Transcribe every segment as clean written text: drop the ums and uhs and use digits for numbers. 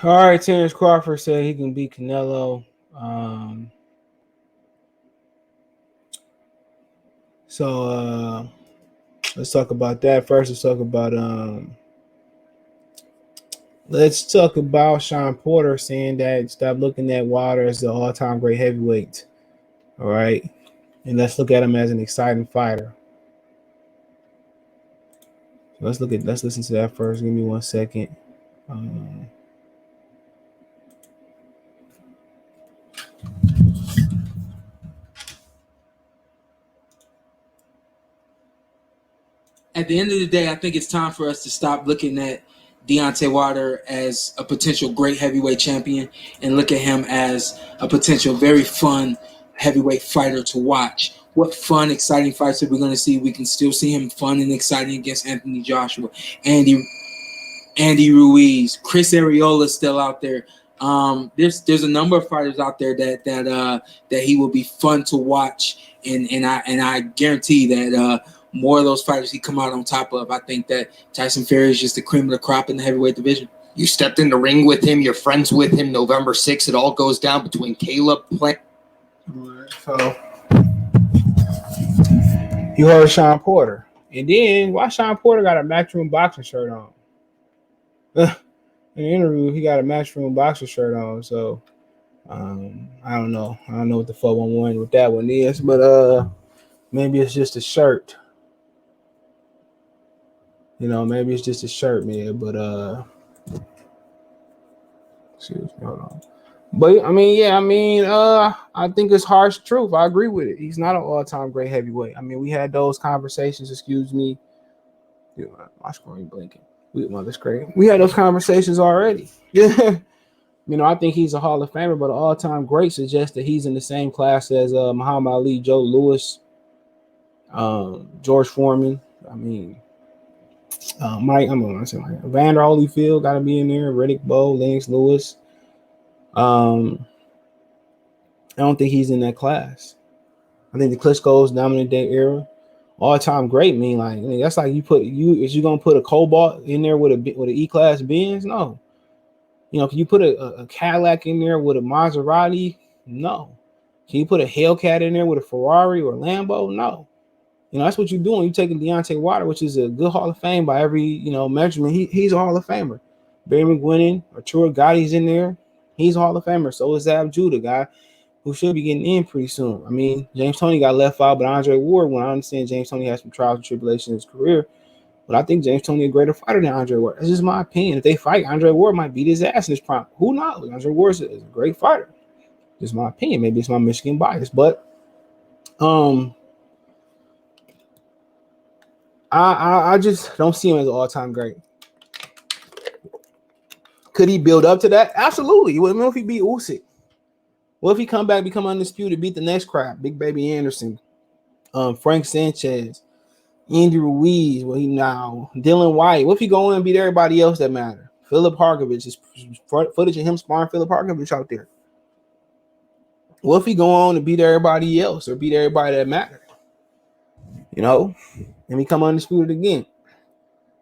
All right, Terrence Crawford said he can beat Canelo. Um, so let's talk about that first. Let's talk about Shawn Porter saying that stop looking at Wilder as the all-time great heavyweight. All right, and let's look at him as an exciting fighter. So let's listen to that first. Give me 1 second. Um, At the end of the day, I think it's time for us to stop looking at Deontay Wilder as a potential great heavyweight champion and look at him as a potential very fun heavyweight fighter to watch. What fun, exciting fights are we going to see? We can still see him fun and exciting against Anthony Joshua, Andy Ruiz, Chris Areola's still out there. There's a number of fighters out there that he will be fun to watch, and I guarantee that more of those fighters he come out on top of. I think that Tyson Fury is just the cream of the crop in the heavyweight division. You stepped in the ring with him. You're friends with him. November 6th, it all goes down between Caleb Plant. So you heard Shawn Porter, and then why Shawn Porter got a Matchroom boxing shirt on? In the interview, he got a Matchroom boxing shirt on. So I don't know. I don't know what the 411 with that one is, but maybe it's just a shirt. You know, maybe it's just a shirt, man. But excuse me, hold on. But I mean, I think it's harsh truth. I agree with it. He's not an all-time great heavyweight. I mean, we had those conversations. Excuse me. My screen blinking. That's great. We had those conversations already. Yeah. You know, I think he's a Hall of Famer, but an all-time great suggests that he's in the same class as Muhammad Ali, Joe Louis, George Foreman. I mean, Vander Holyfield got to be in there. Riddick Bowe, Lennox Lewis. I don't think he's in that class. I think the Klitschko's dominant day era, all-time great. That's like is you gonna put a Cobalt in there with a E-class Benz? No. You know, can you put a Cadillac in there with a Maserati? No. Can you put a Hellcat in there with a Ferrari or Lambo? No. You know, that's what you're doing. You're taking Deontay Wilder, which is a good Hall of Fame by every, measurement. He's a Hall of Famer. Barry McGuinness, Arturo Gotti's in there. He's a Hall of Famer. So is Zab Judah, guy who should be getting in pretty soon. I mean, James Toney got left out, but Andre Ward, when I understand James Toney has some trials and tribulations in his career, but I think James Toney is a greater fighter than Andre Ward. That's just my opinion. If they fight, Andre Ward might beat his ass in his prime. Who knows? Andre Ward is a great fighter. Just my opinion. Maybe it's my Michigan bias, but I just don't see him as an all-time great. Could he build up to that? Absolutely. What if he beat Usyk? What if he come back, become undisputed, beat the next crap? Big Baby Anderson, Frank Sanchez, Andy Ruiz, Dylan White. What if he go in and beat everybody else that matter? Philip Harkovich, is footage of him sparring Philip Harkovich out there. What if he go on to beat everybody else or beat everybody that matter? You know, and become undisputed again.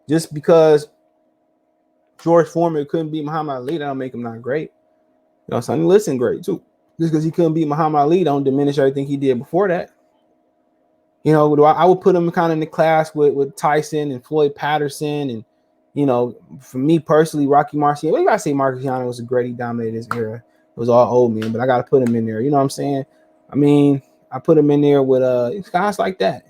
Just because George Foreman couldn't beat Muhammad Ali, that don't make him not great. You know, Sonny Liston great too. Just because he couldn't beat Muhammad Ali don't diminish everything he did before that. You know, I would put him kind of in the class with Tyson and Floyd Patterson and, you know, for me personally, Rocky Marciano. Well, you gotta say Marciano was a great. He dominated his era. It was all old men, but I gotta put him in there. You know what I'm saying? I mean, I put him in there with guys like that.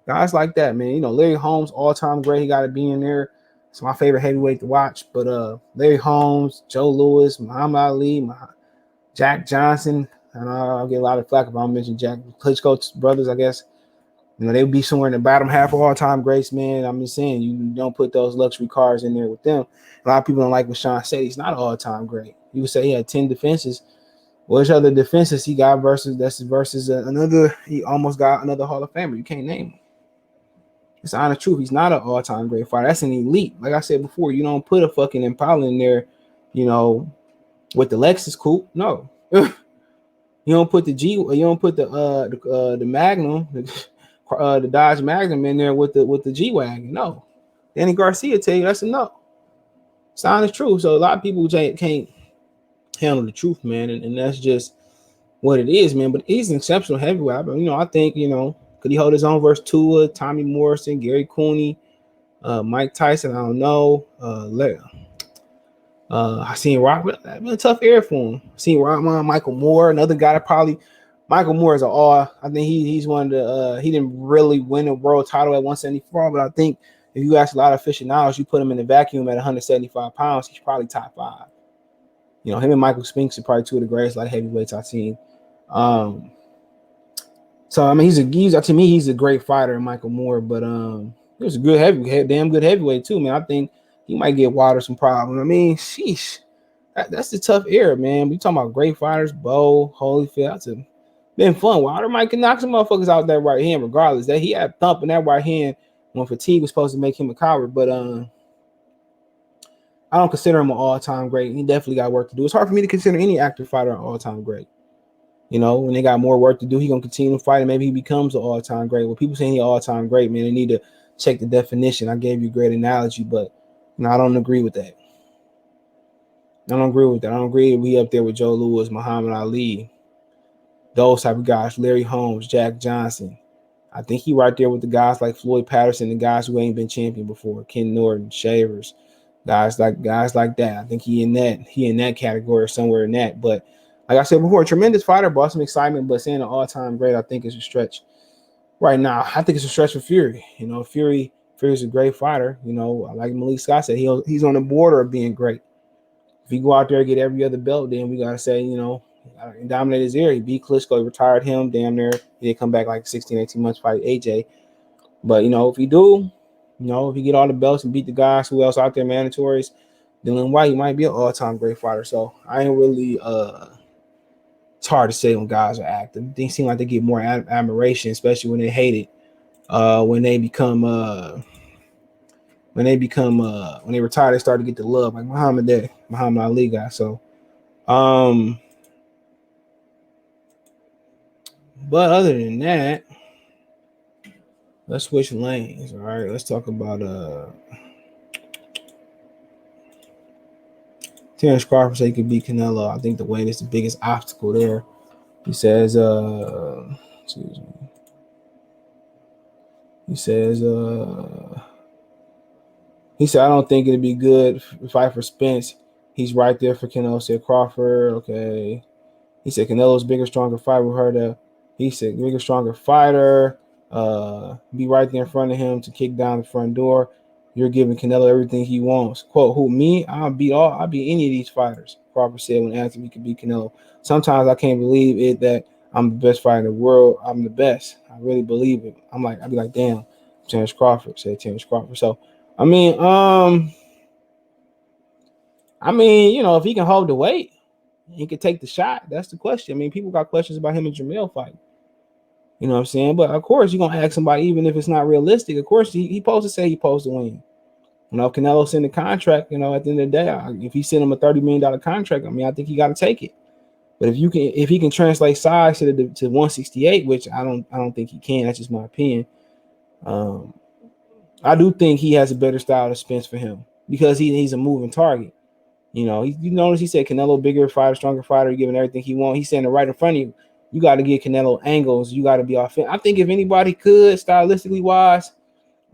Guys like that, man. You know, Larry Holmes, all-time great. He got to be in there. It's my favorite heavyweight to watch. But Larry Holmes, Joe Louis, Muhammad Ali, Jack Johnson. And I'll get a lot of flack if I don't mention Jack Klitschko's brothers, I guess. You know, they would be somewhere in the bottom half of all-time greats, man. I'm just saying, you don't put those luxury cars in there with them. A lot of people don't like what Shawn said. He's not an all-time great. You would say he had 10 defenses. Which other defenses he got versus another? He almost got another Hall of Famer. You can't name him. It's the honest truth. He's not an all-time great fighter. That's an elite. Like I said before, you don't put a fucking Impala in there, you know, with the Lexus coupe. No. You don't put the Magnum, the Dodge Magnum in there with the G-Wagon. No. Danny Garcia tell you that's a no. It's the honest truth. So a lot of people can't handle the truth, man, and that's just what it is, man. But he's an exceptional heavyweight. But, I think, could he hold his own versus Tua, Tommy Morrison, Gary Cooney, Mike Tyson? I don't know. I seen Rockman. That's been a tough era for him. I seen Rockman, Michael Moore, another guy that probably. Michael Moore is an all. I think he's one of the. He didn't really win a world title at 174, but I think if you ask a lot of aficionados, you put him in the vacuum at 175 pounds, he's probably top 5. Him and Michael Spinks are probably two of the greatest light heavyweights I've seen. So I mean, to me he's a great fighter, Michael Moore, but he was a good heavyweight, damn good heavyweight too, man. I think he might get Wilder some problems. I mean, sheesh, that's the tough era, man. We talking about great fighters, Bo, Holyfield. That's been fun. Wilder might can knock some motherfuckers out that right hand, regardless. That he had thump in that right hand when fatigue was supposed to make him a coward, but I don't consider him an all-time great. He definitely got work to do. It's hard for me to consider any active fighter an all-time great. When they got more work to do, he gonna continue to fight, and maybe he becomes an all-time great. Well, people saying he all-time great, man, they need to check the definition. I gave you a great analogy, but I don't agree with that. I don't agree if we up there with Joe Louis, Muhammad Ali, those type of guys, Larry Holmes, Jack Johnson. I think he right there with the guys like Floyd Patterson, the guys who ain't been champion before, Ken Norton, Shavers, guys like that. I think he in that category or somewhere in that. But like I said before, a tremendous fighter, brought some excitement, but saying an all-time great, I think is a stretch. Right now, I think it's a stretch for Fury. Fury's a great fighter. Like Malik Scott said, he's on the border of being great. If he go out there and get every other belt, then we gotta say, dominate his area. He beat Klitschko, he retired him, damn near. He did come back like 16, 18 months, fight AJ. But, if he do, if he get all the belts and beat the guys who else out there, mandatories, Dylan White, he might be an all-time great fighter. So I ain't really, it's hard to say when guys are active. They seem like they get more admiration, especially when they hate it. When they retire, they start to get the love, like Muhammad Ali guy. So, but other than that, let's switch lanes. All right, let's talk about Terrence Crawford said he could beat Canelo. I think the weight is the biggest obstacle there. He says, excuse me. He said, I don't think it'd be good to fight for Spence. He's right there for Canelo, said Crawford. Okay. He said Canelo's bigger, stronger fighter. We heard that. He said bigger, stronger fighter. Be right there in front of him to kick down the front door. You're giving Canelo everything he wants. Quote, who, me? I'll beat any of these fighters, Crawford said when asked if he could beat Canelo. Sometimes I can't believe it that I'm the best fighter in the world. I'm the best. I really believe it. I'd be like, damn, Terrence Crawford, said Terrence Crawford. So, if he can hold the weight, he can take the shot. That's the question. People got questions about him and Jamel fighting. You know what I'm saying? But of course, you're gonna ask somebody, even if it's not realistic. Of course, he supposed to say he supposed to win. If Canelo send a contract, at the end of the day, if he send him a $30 million contract, I think he got to take it. But if he can translate size to 168, which I don't think he can. That's just my opinion. I do think he has a better style to Spence for him because he's a moving target. You notice he said Canelo bigger fighter, stronger fighter, giving everything he wants. He's standing right in front of you. You got to get Canelo angles. You got to be offensive. I think if anybody could, stylistically wise,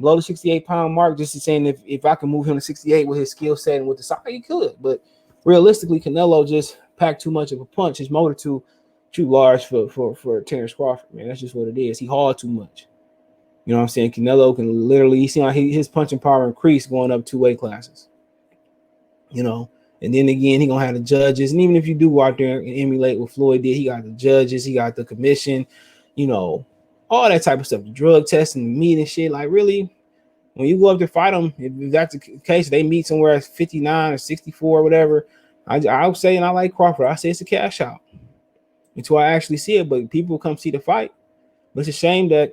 below the 68-pound mark, just saying if I can move him to 68 with his skill set and with the size, he could. But realistically, Canelo just packed too much of a punch. His motor too large for Terrence Crawford, man. That's just what it is. He hauled too much. You know what I'm saying? Canelo can literally, he seemed like his punching power increased going up 2 weight classes. And then again, he gonna have the judges. And even if you do go out there and emulate what Floyd did, he got the judges, he got the commission, all that type of stuff, the drug testing, the meat and shit. Like, really, when you go up to fight them, if that's the case, they meet somewhere at 59 or 64 or whatever. I would say, and I like Crawford, I say it's a cash out until I actually see it. But people come see the fight. But it's a shame that,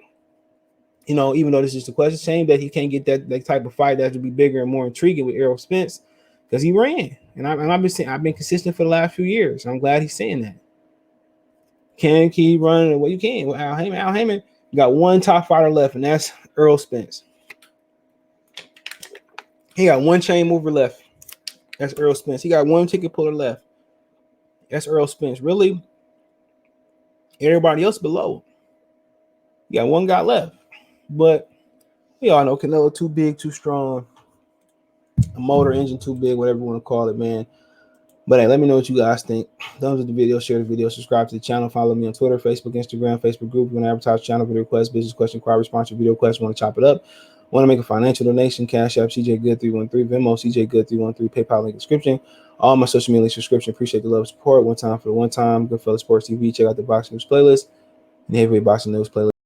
even though this is the question, it's a shame that he can't get that type of fight that would be bigger and more intriguing with Errol Spence because he ran. And I've been consistent for the last few years. I'm glad he's saying that. Can keep running the way you can with Al Heyman. Al Heyman got one top fighter left, and that's Errol Spence. He got one chain mover left. That's Earl Spence. He got one ticket puller left. That's Earl Spence. Really, everybody else below. You got one guy left. But we all know Canelo too big, too strong. A motor engine too big, whatever you want to call it, man. But hey, let me know what you guys think. Thumbs up the video, share the video, subscribe to the channel, follow me on Twitter, Facebook, Instagram, Facebook group. You want to advertise channel, video request, business question, inquiry, sponsor, video request, want to chop it up. Want to make a financial donation, Cash App, CJ Good 313, Venmo, CJ Good 313, PayPal link description. All my social media subscription. Appreciate the love and support. One time for the one time. Goodfellas Sports TV. Check out the Boxing News playlist and Heavyweight Boxing News playlist.